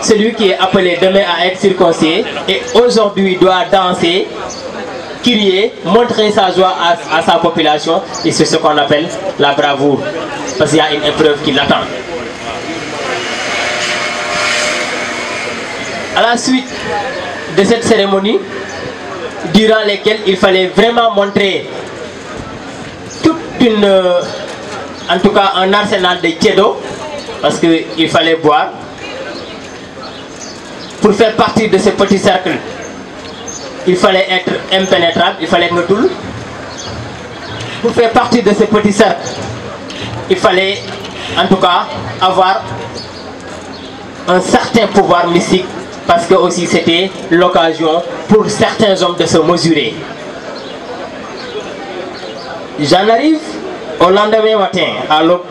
celui qui est appelé demain à être circoncis et aujourd'hui doit danser, crier, montrer sa joie à sa population, et c'est ce qu'on appelle la bravoure, parce qu'il y a une épreuve qui l'attend. À la suite de cette cérémonie, durant laquelle il fallait vraiment montrer toute une, en tout cas un arsenal de tiedo, parce qu'il fallait boire, pour faire partie de ce petit cercle. Il fallait être impénétrable, il fallait être tout. Pour faire partie de ce petit cercle, il fallait en tout cas avoir un certain pouvoir mystique, parce que aussi c'était l'occasion pour certains hommes de se mesurer. J'en arrive au lendemain matin à l'aube,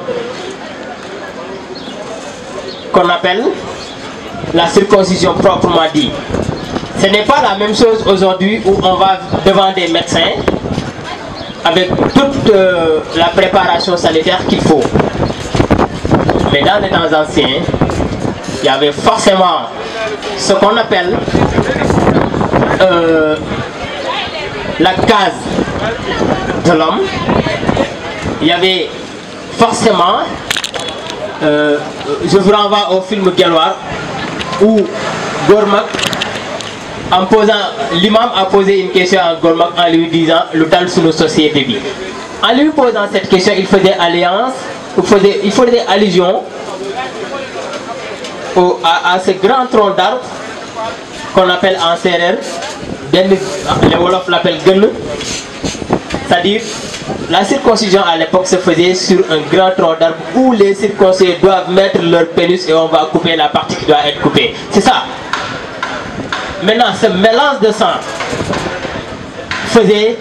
qu'on appelle la circoncision proprement dit. Ce n'est pas la même chose aujourd'hui où on va devant des médecins avec toute la préparation sanitaire qu'il faut. Mais dans les temps anciens, il y avait forcément ce qu'on appelle la case de l'homme. Il y avait forcément, je vous renvoie au film Guelwaar où Gormak, en posant, l'imam a posé une question à Gormak en lui disant le tal sur nos sociétés. En lui posant cette question, il faisait alliance, il faisait allusion à ce grand tronc d'arbre qu'on appelle en serrère, les Wolofs l'appellent Gun, c'est-à-dire la circoncision à l'époque se faisait sur un grand tronc d'arbre où les circoncis doivent mettre leur pénis et on va couper la partie qui doit être coupée. C'est ça. Maintenant, ce mélange de sang faisait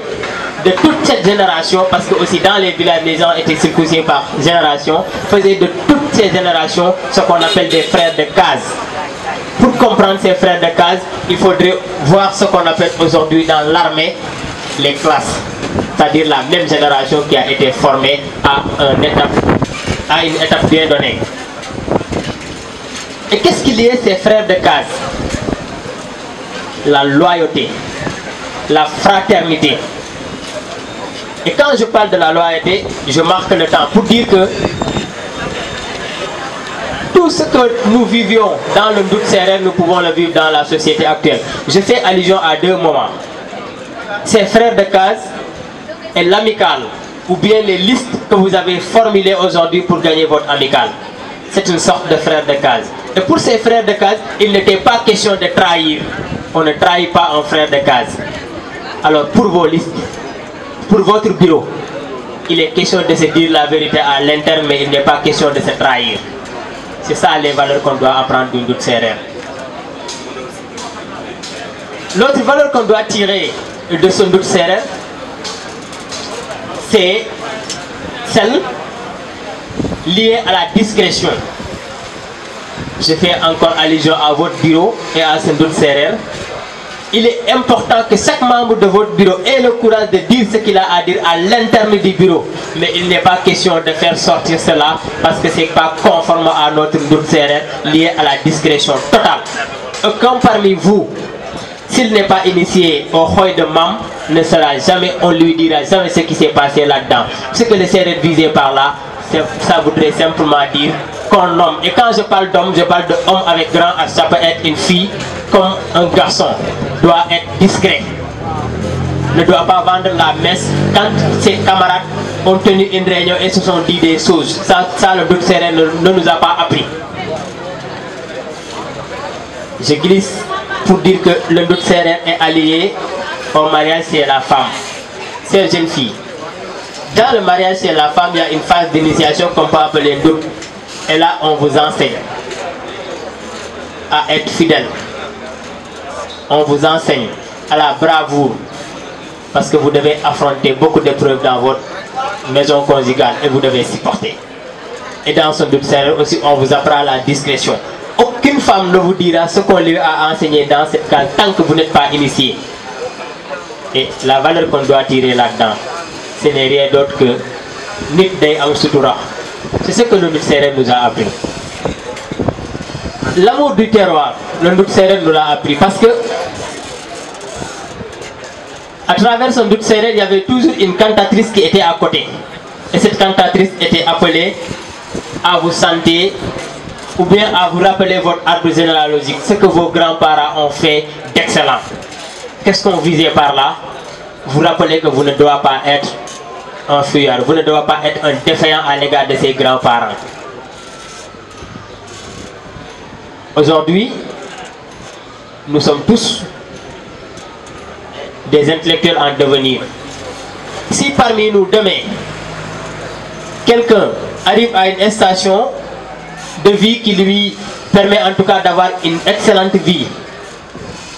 de toute cette génération, parce que aussi dans les villages, les gens étaient circoncis par génération, faisait de toutes ces générations ce qu'on appelle des frères de case. Pour comprendre ces frères de case, il faudrait voir ce qu'on appelle aujourd'hui dans l'armée les classes. C'est-à-dire la même génération qui a été formée à une étape bien donnée. Et qu'est-ce qu'il y a ces frères de case? La loyauté, la fraternité. Et quand je parle de la loyauté, je marque le temps pour dire que tout ce que nous vivions dans le Ndout Sérère, nous pouvons le vivre dans la société actuelle. Je fais allusion à deux moments. Ces frères de case et l'amicale, ou bien les listes que vous avez formulées aujourd'hui pour gagner votre amicale. C'est une sorte de frère de case. Et pour ces frères de case, il n'était pas question de trahir. On ne trahit pas un frère de case. Alors pour vos listes, pour votre bureau, il est question de se dire la vérité à l'interne, mais il n'est pas question de se trahir. C'est ça les valeurs qu'on doit apprendre du Ndout Sérère. L'autre valeur qu'on doit tirer de ce Ndout Sérère, c'est celle liée à la discrétion. Je fais encore allusion à votre bureau et à ce Ndout Sérère. Il est important que chaque membre de votre bureau ait le courage de dire ce qu'il a à dire à l'interne du bureau. Mais il n'est pas question de faire sortir cela parce que ce n'est pas conforme à notre Ndout Sérère lié à la discrétion totale. Aucun parmi vous, s'il n'est pas initié au Khoy de Mam, ne sera jamais, on lui dira jamais ce qui s'est passé là-dedans. Ce que le Sérère visait par là, ça voudrait simplement dire qu'on nomme. Et quand je parle d'homme, je parle de homme avec grand H. Ça peut être une fille comme un garçon. Doit être discret. Ne doit pas vendre la messe quand ses camarades ont tenu une réunion et se sont dit des choses. Ça le Ndout Sérère ne nous a pas appris. Je glisse pour dire que le Ndout Sérère est allié au mariage chez la femme. C'est une jeune fille. Dans le mariage chez la femme, il y a une phase d'initiation qu'on peut appeler Ndout. Et là, on vous enseigne à être fidèle. On vous enseigne à la bravoure. Parce que vous devez affronter beaucoup d'épreuves dans votre maison conjugale et vous devez supporter. Et dans ce Ndout Sérère aussi, on vous apprend la discrétion. Aucune femme ne vous dira ce qu'on lui a enseigné dans cette case tant que vous n'êtes pas initié. Et la valeur qu'on doit tirer là-dedans, ce n'est rien d'autre que Nit Day Am Sutura. C'est ce que le Ndout Sérère nous a appris. L'amour du terroir, le Ndout Serer nous l'a appris parce que à travers son Ndout Serer, il y avait toujours une cantatrice qui était à côté. Et cette cantatrice était appelée à vous santer ou bien à vous rappeler votre arbre généalogique, ce que vos grands-parents ont fait d'excellent. Qu'est-ce qu'on visait par là? Vous rappelez que vous ne devez pas être un fuyard, vous ne devez pas être un défaillant à l'égard de ses grands-parents. Aujourd'hui, nous sommes tous des intellectuels en devenir. Si parmi nous demain, quelqu'un arrive à une station de vie qui lui permet en tout cas d'avoir une excellente vie,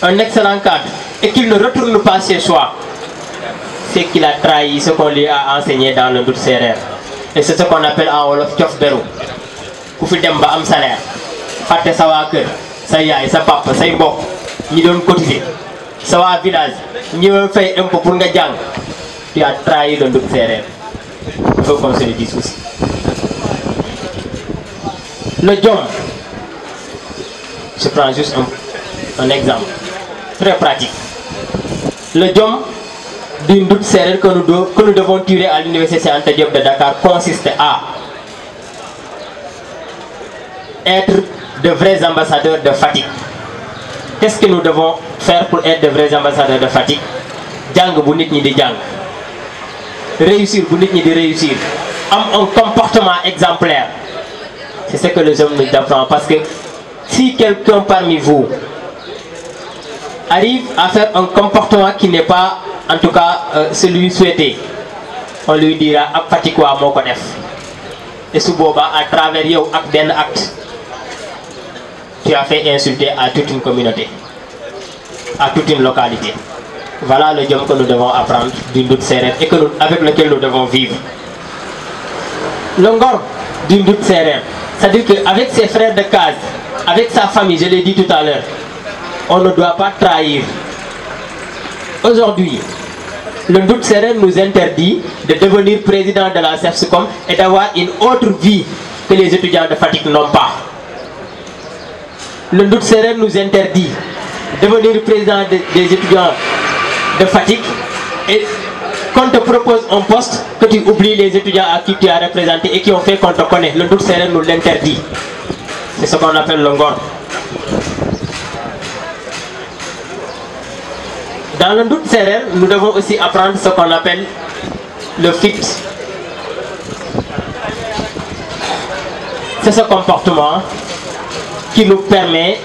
un excellent cadre, et qu'il ne retourne pas chez soi, c'est qu'il a trahi ce qu'on lui a enseigné dans le Ndout Serer. Et c'est ce qu'on appelle en wolof cof beru. Ku fi dem ba am salaire, faté sa wa kër, sa yaay, sa papa, say mbokk, ñi doon cotiser, sa wa village, ñi doon fay impôt pour nga jàng, tu as trahi le Ndout Serer. Il faut qu'on se le dise aussi. Le Djom, je prends juste un exemple très pratique. Le Djom du Ndout Serer que nous devons tirer à l'université Anta Diop de Dakar consiste à être de vrais ambassadeurs de Fatick. Qu'est-ce que nous devons faire pour être de vrais ambassadeurs de Fatick? Jàng bu nit ñi di jàng, réussir bu nit ñi di réussir, am un comportement exemplaire. C'est ce que le jeune nous apprend, parce que si quelqu'un parmi vous arrive à faire un comportement qui n'est pas en tout cas celui souhaité, on lui dira ak Fatickois moo ko def. Et su boobaa à travers yow ak benn acte, tu as fait insulter à toute une communauté, à toute une localité. Voilà le Djom que nous devons apprendre du Ndout Serer et avec lequel nous devons vivre. Le ngor du Ndout Serer, c'est-à-dire qu'avec ses frères de case, avec sa famille, je l'ai dit tout à l'heure, on ne doit pas trahir. Aujourd'hui, le Ndout Serer nous interdit de devenir président de la CEFSCOM et d'avoir une autre vie que les étudiants de Fatick n'ont pas. Le Ndout Serer nous interdit de devenir président des étudiants de Fatick et qu'on te propose un poste que tu oublies les étudiants à qui tu as représenté et qui ont fait qu'on te connaît. Le Ndout Serer nous l'interdit. C'est ce qu'on appelle le ngor. Dans le Ndout Serer, nous devons aussi apprendre ce qu'on appelle le fit. C'est ce comportement qui nous permet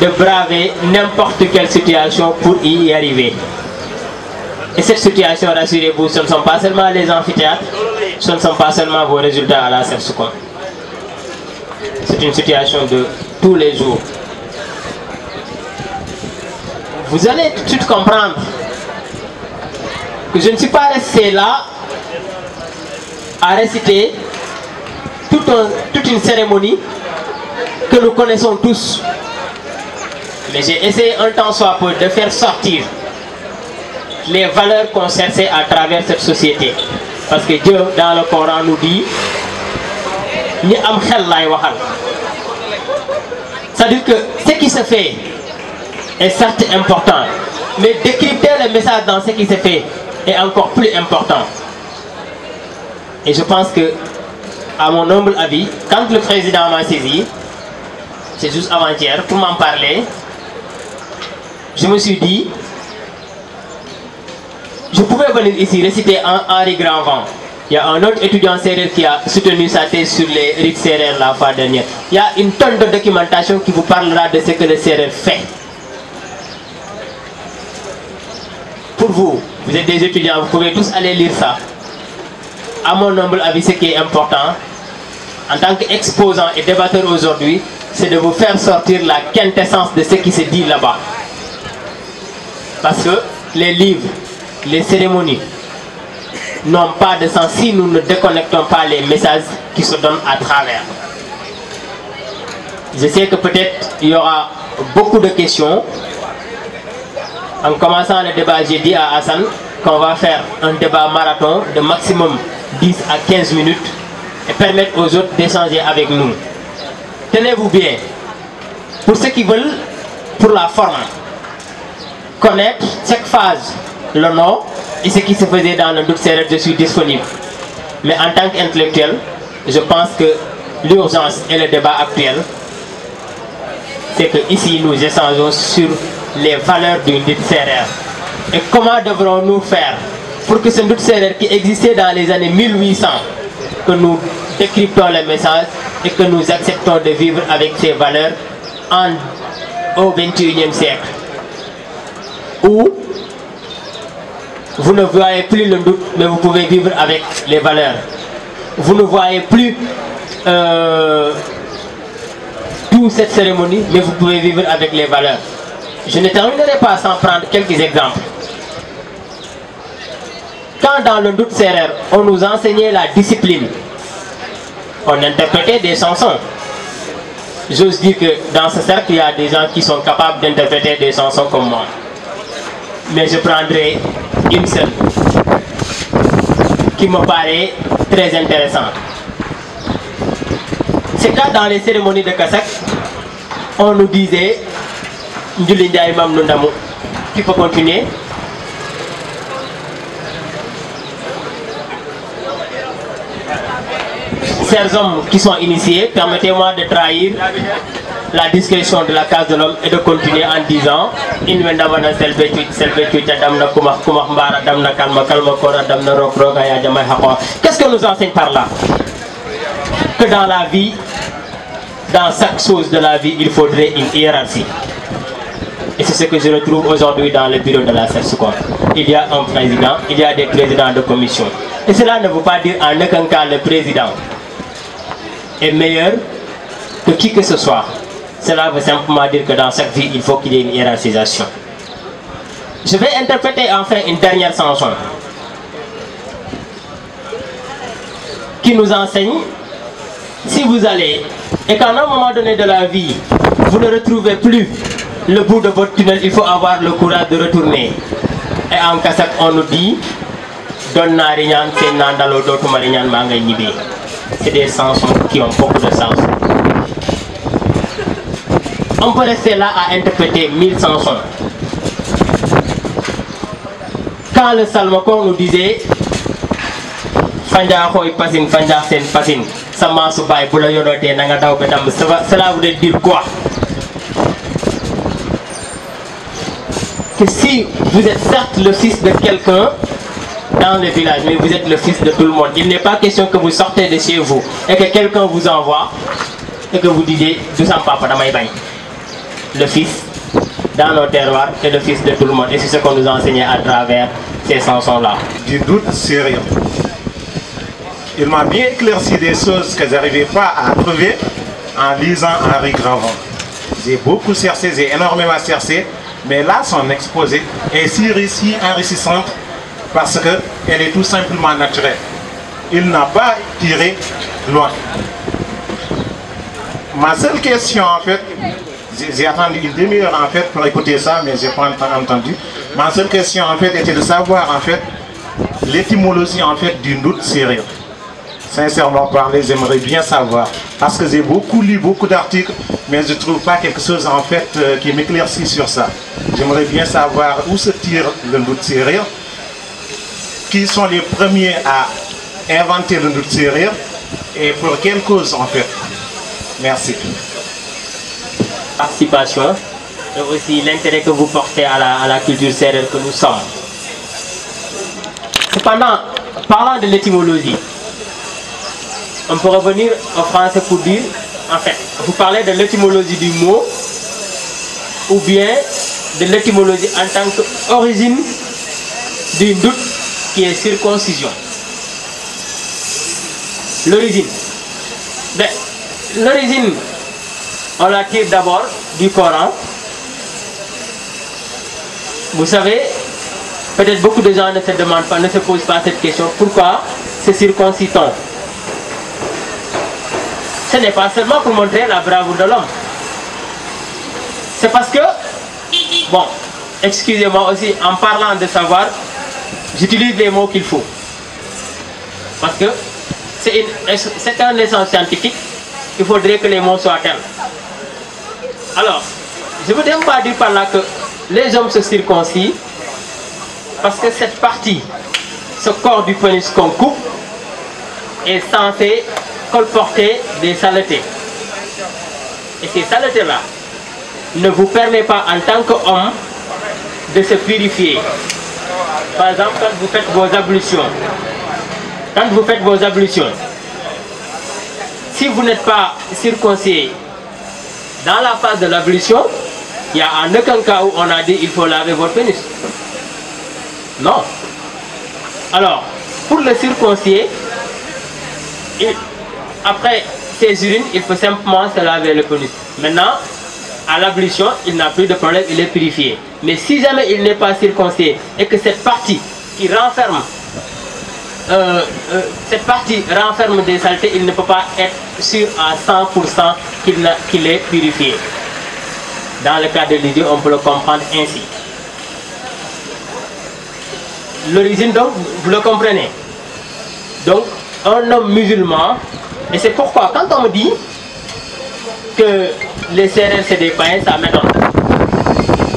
de braver n'importe quelle situation pour y arriver. Et cette situation, rassurez-vous, ce ne sont pas seulement les amphithéâtres, ce ne sont pas seulement vos résultats à la CEFSCOM. C'est une situation de tous les jours. Vous allez tout de suite comprendre que je ne suis pas resté là à réciter toute une cérémonie que nous connaissons tous. Mais j'ai essayé un temps soit peu de faire sortir les valeurs qu'on cherchait à travers cette société. Parce que Dieu, dans le Coran, nous dit Ni am xel lay waxal. C'est-à-dire que ce qui se fait est certes important, mais décrypter le message dans ce qui se fait est encore plus important. Et je pense que, à mon humble avis, quand le président m'a saisi, c'est juste avant-hier, pour m'en parler, je me suis dit, je pouvais venir ici réciter Henri Grandvent. Il y a un autre étudiant sérère qui a soutenu sa thèse sur les rites sérères la fois dernière. Il y a une tonne de documentation qui vous parlera de ce que le sérère fait. Pour vous, vous êtes des étudiants, vous pouvez tous aller lire ça. À mon humble avis, ce qui est important, en tant qu'exposant et débatteur aujourd'hui, c'est de vous faire sortir la quintessence de ce qui se dit là-bas. Parce que les livres, les cérémonies n'ont pas de sens si nous ne déconnectons pas les messages qui se donnent à travers. Je sais que peut-être il y aura beaucoup de questions. En commençant le débat, j'ai dit à Hassan qu'on va faire un débat marathon de maximum 10 à 15 minutes et permettre aux autres d'échanger avec nous. Tenez-vous bien, Pour ceux qui veulent, pour la forme, connaître chaque phase, le nom et ce qui se faisait dans le doute sérère, je suis disponible. Mais en tant qu'intellectuel, je pense que l'urgence et le débat actuel, c'est que ici nous échangeons sur les valeurs du doute sérère. Et comment devrons-nous faire pour que ce doute sérère qui existait dans les années 1800, que nous décryptons les messages et que nous acceptons de vivre avec ces valeurs au XXIe siècle, où vous ne voyez plus le doute, mais vous pouvez vivre avec les valeurs. Vous ne voyez plus toute cette cérémonie, mais vous pouvez vivre avec les valeurs. Je ne terminerai pas sans prendre quelques exemples. Quand dans le doute sérère, on nous enseignait la discipline, on interprétait des chansons. J'ose dire que dans ce cercle, il y a des gens qui sont capables d'interpréter des chansons comme moi. Mais je prendrai une seule qui me paraît très intéressante. C'est quand dans les cérémonies de Kassak, on nous disait Ndjuli Ndiaye Mam Nundamu. Tu peux continuer? Chers hommes qui sont initiés, permettez-moi de trahir la discrétion de la case de l'homme et de continuer en disant qu'est-ce que nous enseigne par là? Que dans la vie, dans chaque chose de la vie, il faudrait une hiérarchie. Et c'est ce que je retrouve aujourd'hui dans le bureau de la CERSCOM. Il y a un président, il y a des présidents de commission. Et cela ne veut pas dire en aucun cas le président est meilleur que qui que ce soit. Cela veut simplement dire que dans chaque vie, il faut qu'il y ait une hiérarchisation. Je vais interpréter enfin une dernière chanson qui nous enseigne, si vous allez, et qu'à un moment donné de la vie, vous ne retrouvez plus le bout de votre tunnel, il faut avoir le courage de retourner. Et en Kassak, on nous dit, c'est des chansons qui ont beaucoup de sens. On peut rester là à interpréter 1000 chansons. Quand le Salmokon nous disait cela voulait dire quoi? Que si vous êtes certes le fils de quelqu'un dans le village, mais vous êtes le fils de tout le monde, il n'est pas question que vous sortez de chez vous et que quelqu'un vous envoie et que vous disiez le fils dans nos terroirs et le fils de tout le monde. Et c'est ce qu'on nous enseignait à travers ces chansons-là. Du doute sérieux. Il m'a bien éclairci des choses que je n'arrivais pas à trouver en lisant Henri Gravon. J'ai beaucoup cherché, j'ai énormément cherché, mais là son exposé est si riche, enrichissante parce qu'elle est tout simplement naturelle. Il n'a pas tiré loin. Ma seule question en fait, j'ai attendu une demi-heure en fait pour écouter ça, mais je n'ai pas entendu. Ma seule question en fait était de savoir en fait l'étymologie en fait du doute sérieux. Sincèrement parlé, j'aimerais bien savoir. Parce que j'ai beaucoup lu beaucoup d'articles, mais je ne trouve pas quelque chose en fait qui m'éclaircit sur ça. J'aimerais bien savoir où se tire le doute sérieux, qui sont les premiers à inventer le doute sérieux et pour quelle cause en fait. Merci. Participation et aussi l'intérêt que vous portez à la culture sérère que nous sommes. Cependant, parlant de l'étymologie, on peut revenir au français pour dire, en fait, vous parlez de l'étymologie du mot ou bien de l'étymologie en tant qu'origine du doute qui est circoncision. L'origine. L'origine, on la tire d'abord du Coran. Vous savez, peut-être beaucoup de gens ne se demandent pas, ne se posent pas cette question. Pourquoi se circoncit-on? Ce n'est pas seulement pour montrer la bravoure de l'homme. C'est parce que, bon, excusez-moi aussi, en parlant de savoir, j'utilise les mots qu'il faut. Parce que c'est un essence scientifique, il faudrait que les mots soient tels. Alors, je ne voudrais pas dire par là que les hommes se circoncisent, parce que cette partie, ce corps du pénis qu'on coupe, est censé colporter des saletés. Et ces saletés-là ne vous permettent pas en tant qu'homme de se purifier. Par exemple, quand vous faites vos ablutions, si vous n'êtes pas circoncis dans la phase de l'ablution, il n'y a en aucun cas où on a dit il faut laver votre pénis. Non. Alors, pour le circoncier, après ses urines, il faut simplement se laver le pénis. Maintenant, à l'ablution, il n'a plus de problème, il est purifié. Mais si jamais il n'est pas circoncis et que cette partie qui renferme des saletés, il ne peut pas être sûr à 100% qu'il est purifié. Dans le cas de l'idée, on peut le comprendre ainsi. L'origine, donc, vous le comprenez. Donc, un homme musulman, et c'est pourquoi quand on me dit que les Sérères c'est des païens, ça m'étonne.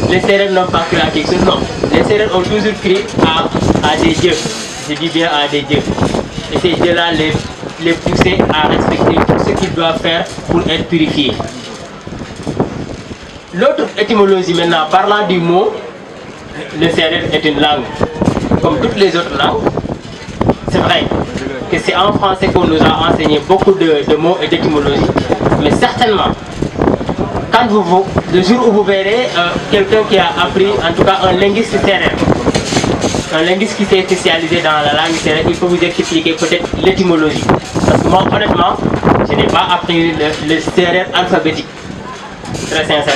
Les Sérères n'ont pas cru à quelque chose, non. Les Sérères ont toujours cru à des dieux. Je dis bien à des dieux. Et ces dieux-là les poussaient à respecter tout ce qu'ils doivent faire pour être purifiés. L'autre étymologie maintenant, parlant du mot, le Sérère est une langue. Comme toutes les autres langues, c'est vrai que c'est en français qu'on nous a enseigné beaucoup de mots et d'étymologies, mais certainement, le jour où vous verrez quelqu'un qui a appris, en tout cas un linguiste sérère, un linguiste qui s'est spécialisé dans la langue sérère, il faut vous expliquer peut-être l'étymologie. Parce que moi, honnêtement, je n'ai pas appris le sérère alphabétique, très sincèrement.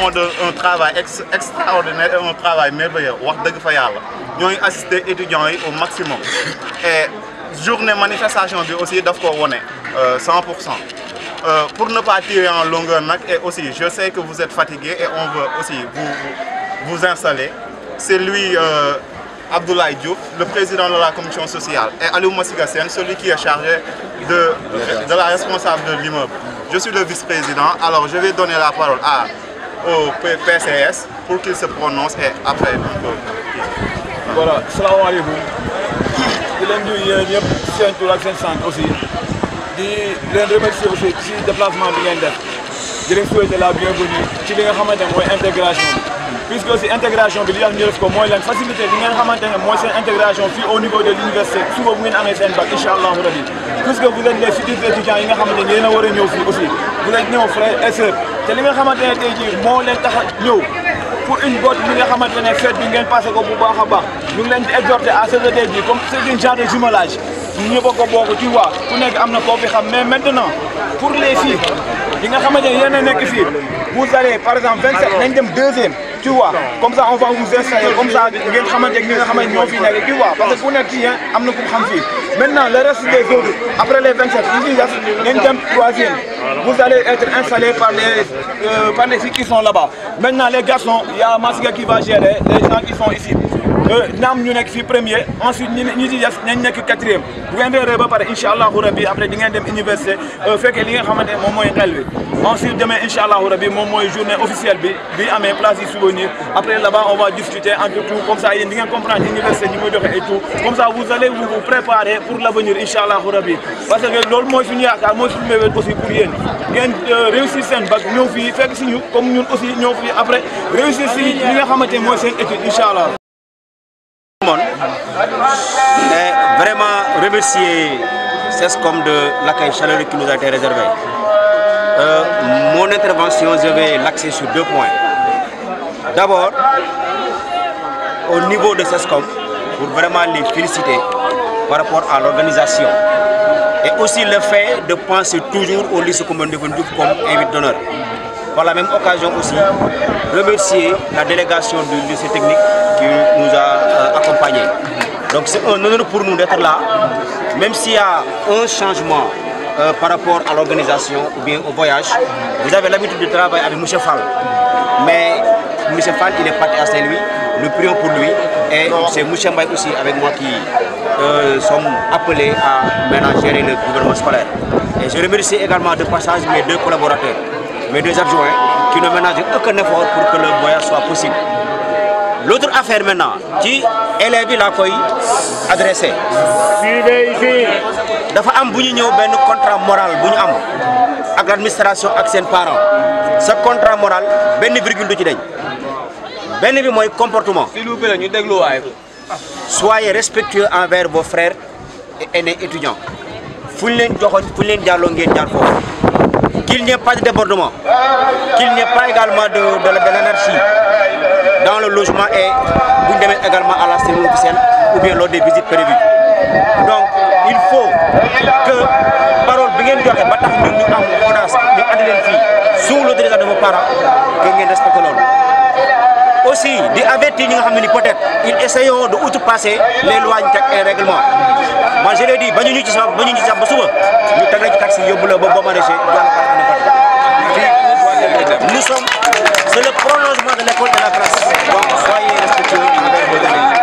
font un travail extraordinaire et un travail merveilleux. Nous avons assisté les étudiants au maximum. Et journée manifestation aussi, 100%. Pour ne pas tirer en longueur, et aussi, je sais que vous êtes fatigués et on veut aussi vous installer. C'est lui, Abdoulaye Diouf, le président de la commission sociale, et Aliou Massiga Sène, celui qui est chargé de la responsable de l'immeuble. Je suis le vice-président, alors je vais donner la parole au PCS pour qu'il se prononce et après. Voilà, salam alaikum. Je aussi. Je remercie aussi ci déplacement bi ngeen def di leen souhaiter la bienvenue ci li nga xamante ne mooy intégration puisque aussi intégration bi li tax ñu def ko mooy lan facilité li ngeen xamante ne mooy seen intégration fii au niveau de l'université suba bu ngeen amee seen bac incha allahu rabi puisque vous êtes les futurs étudiants yi nga xamante ne yéen a war a ñëw fii aussi vous êtes ñëw frères et sœurs te li nga xamante ne tey jii moo leen tax a ñëw pour une botte li nga xamante ne fête bi ngeen passé ko bu baax a baax ñu ngi leen di exhorter à ce que tey jii comme c'est une genre de jumelage. Nous avons beaucoup tu vois, mais maintenant, pour les filles, vous allez par exemple 27, deuxième, tu vois, comme ça on va vous installer, comme ça, tu vois, parce que pour les filles, maintenant le reste des autres, après les 27, troisième, vous allez être installés par les filles qui sont là-bas. Maintenant les garçons, il y a Massiga qui va gérer, les gens qui sont ici. Nous sommes premier, ensuite nous sommes quatrième. Vous allez après Inch'Allah après l'université, ensuite demain Inch'Allah journée officielle à mes places de souvenirs. Après là-bas on va discuter entre tout, comme ça vous allez comprendre l'université et tout. Comme ça vous allez vous préparer pour l'avenir Inch'Allah. Parce que l'autre moi je aussi pour rien. Réussir cette bac, nous comme nous aussi après réussir si Inch'Allah. Et vraiment remercier CESCOM de l'accueil chaleureux qui nous a été réservé. Mon intervention, je vais l'axer sur 2 points. D'abord, au niveau de CESCOM, pour vraiment les féliciter par rapport à l'organisation. Et aussi le fait de penser toujours au lycée commun de Vendou comme invité d'honneur. Par la même occasion aussi, remercier la délégation du lycée technique qui nous a accompagnés. Donc c'est un honneur pour nous d'être là, même s'il y a un changement par rapport à l'organisation ou bien au voyage. Vous avez l'habitude de travailler avec M. Fall, mais M. Fall il est parti à Saint-Louis, nous prions pour lui et c'est M. Mbaye aussi avec moi qui sommes appelés à maintenant gérer le gouvernement scolaire. Et je remercie également de passage mes 2 collaborateurs, mes 2 adjoints qui ne ménagent aucun effort pour que le voyage soit possible. L'autre affaire maintenant, qui élève la koy adressé. Dafa am buñu ñëw ben contrat moral buñu am ak l'administration ak sen parents. Ce contrat moral ben virgule du ci dañ. Ben bi moy comportement. S'il vous plaît ñu déglu way. Soyez respectueux envers vos frères et aînés étudiants. Fuñ leen joxoñ fuñ leen jallo ngeen jaar fofu. Qu'il n'y ait pas de débordement. Qu'il n'y ait pas également de l'anarchie dans le logement et vous devez également à la cérémonie officielle ou bien lors des visites prévues. Donc il faut que parole bien nous sous l'autorisation de vos parents que vous respectez l'ordre. Aussi, d'avertir peut-être ils essayent de outrepasser les lois et les règlements. Moi je l'ai dit, nous sommes, c'est le prolongement de l'école de la classe. Donc soyez respectueux avec vos amis.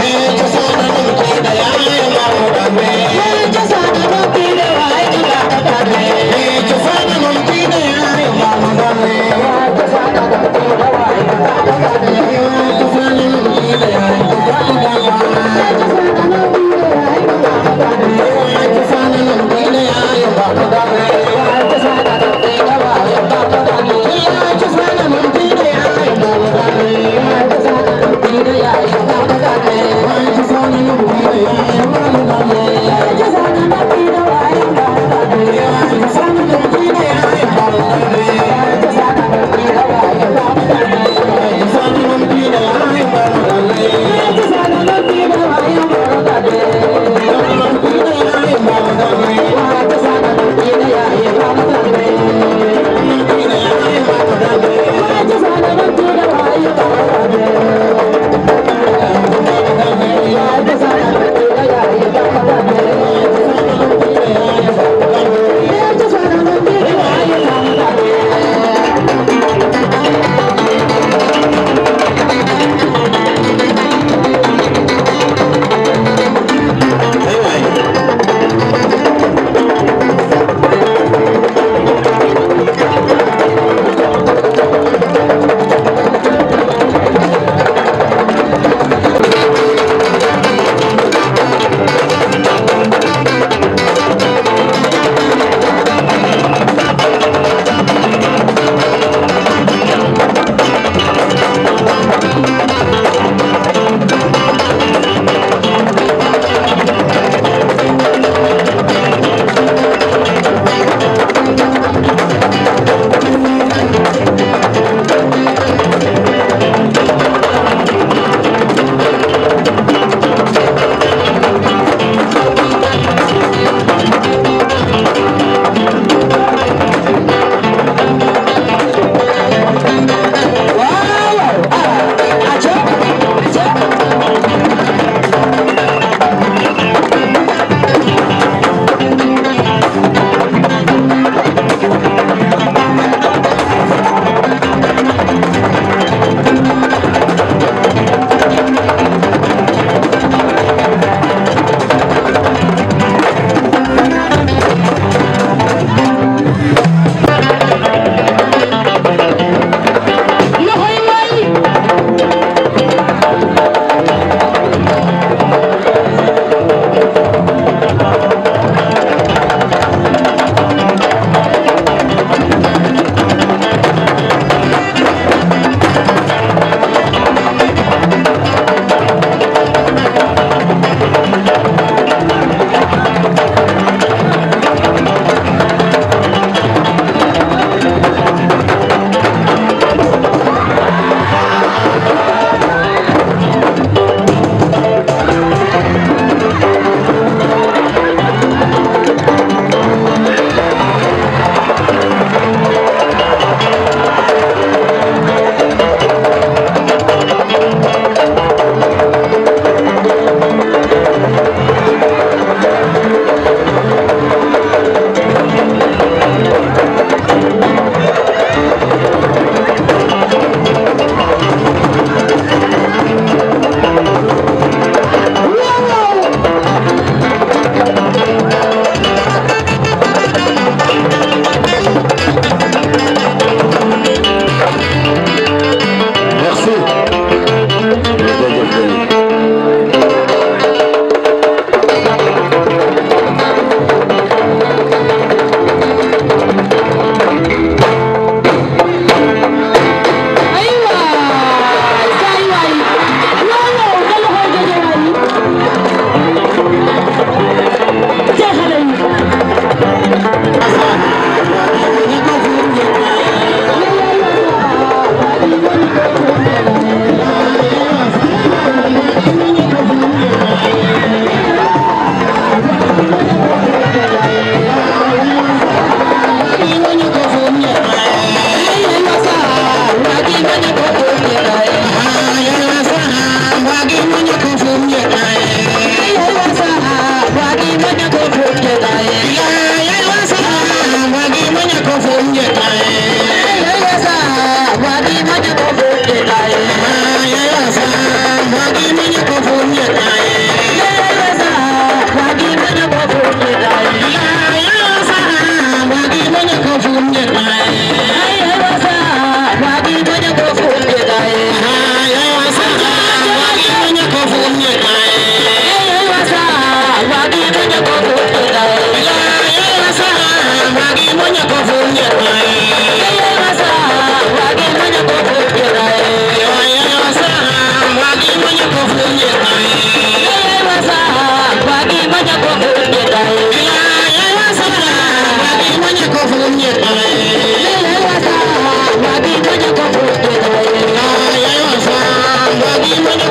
Hey Yeah.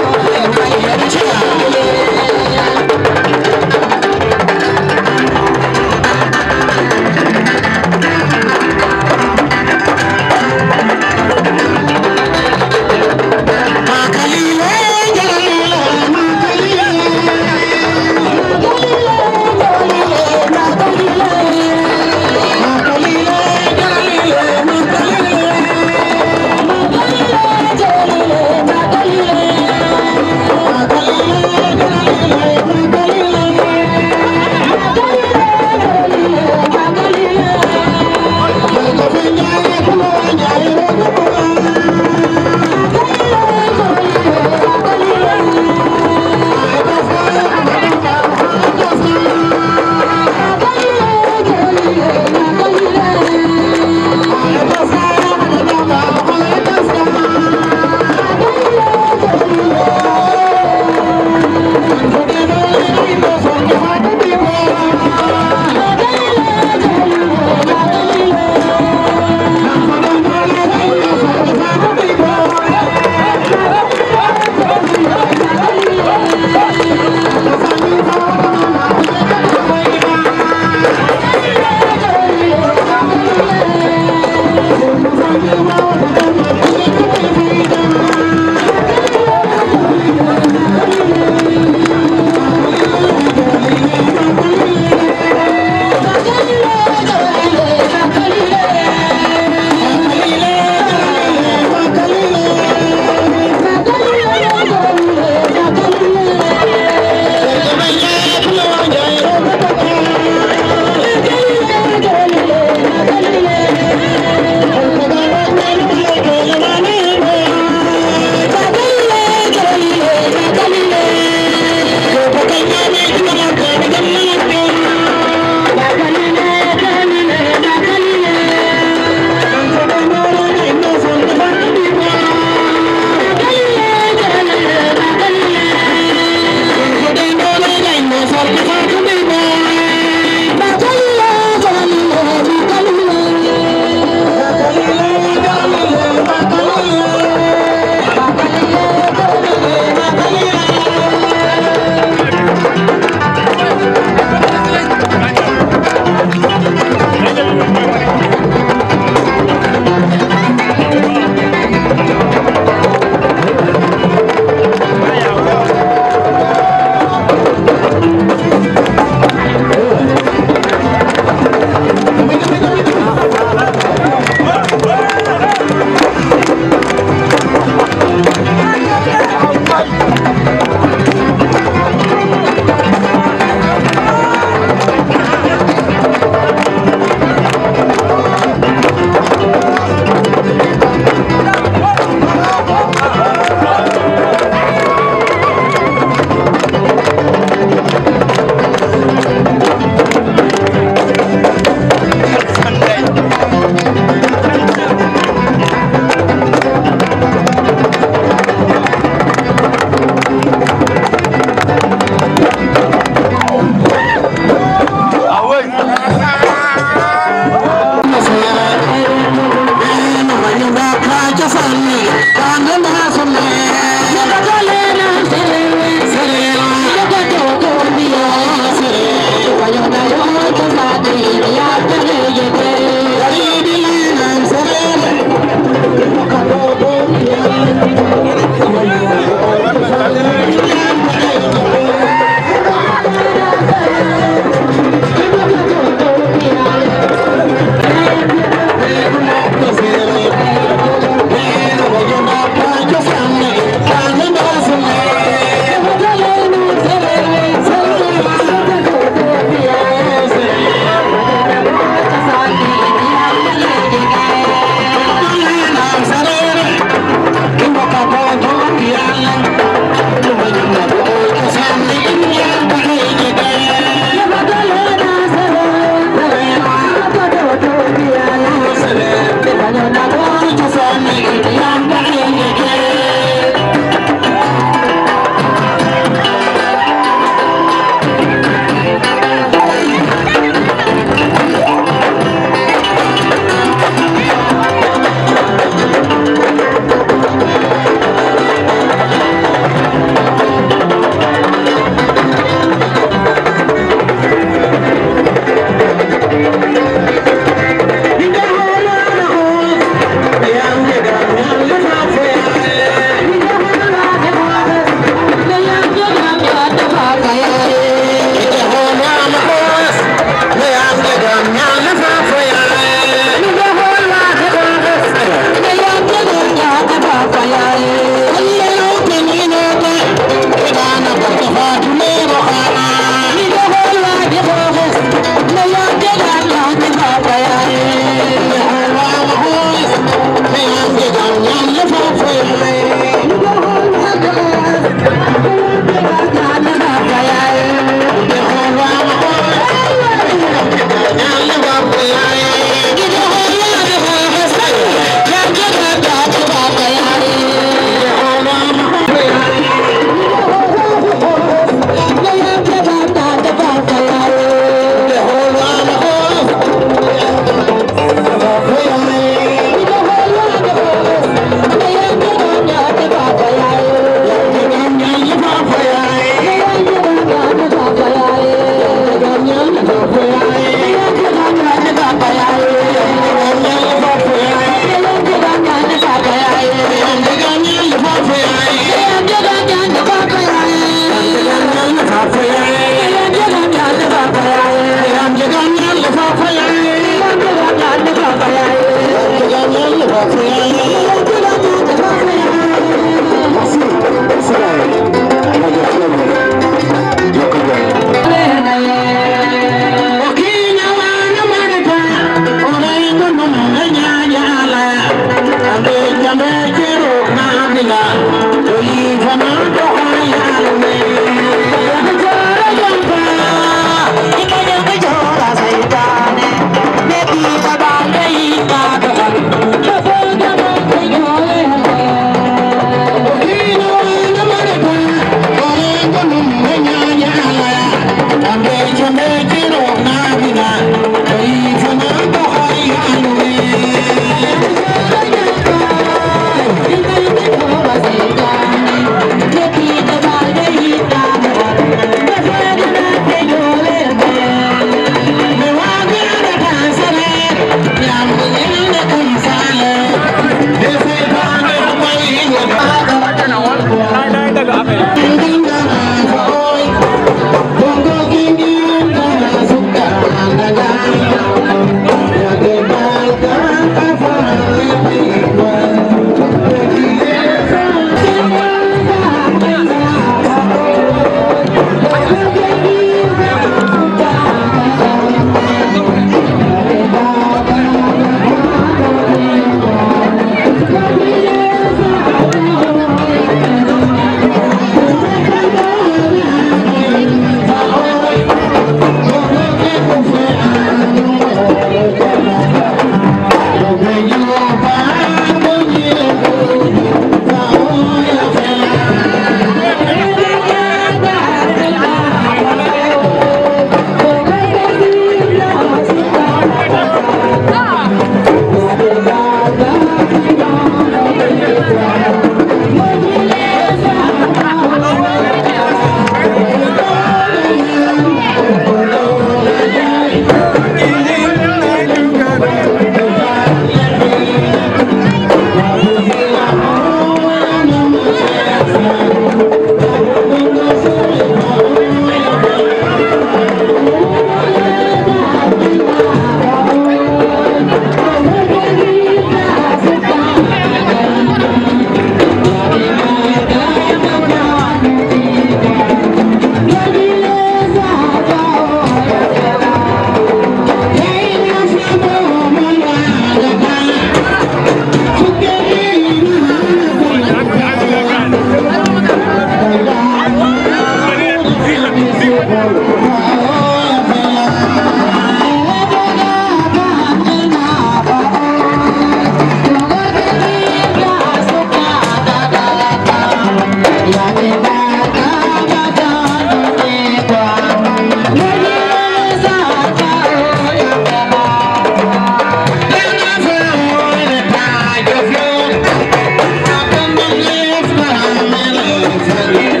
Merci.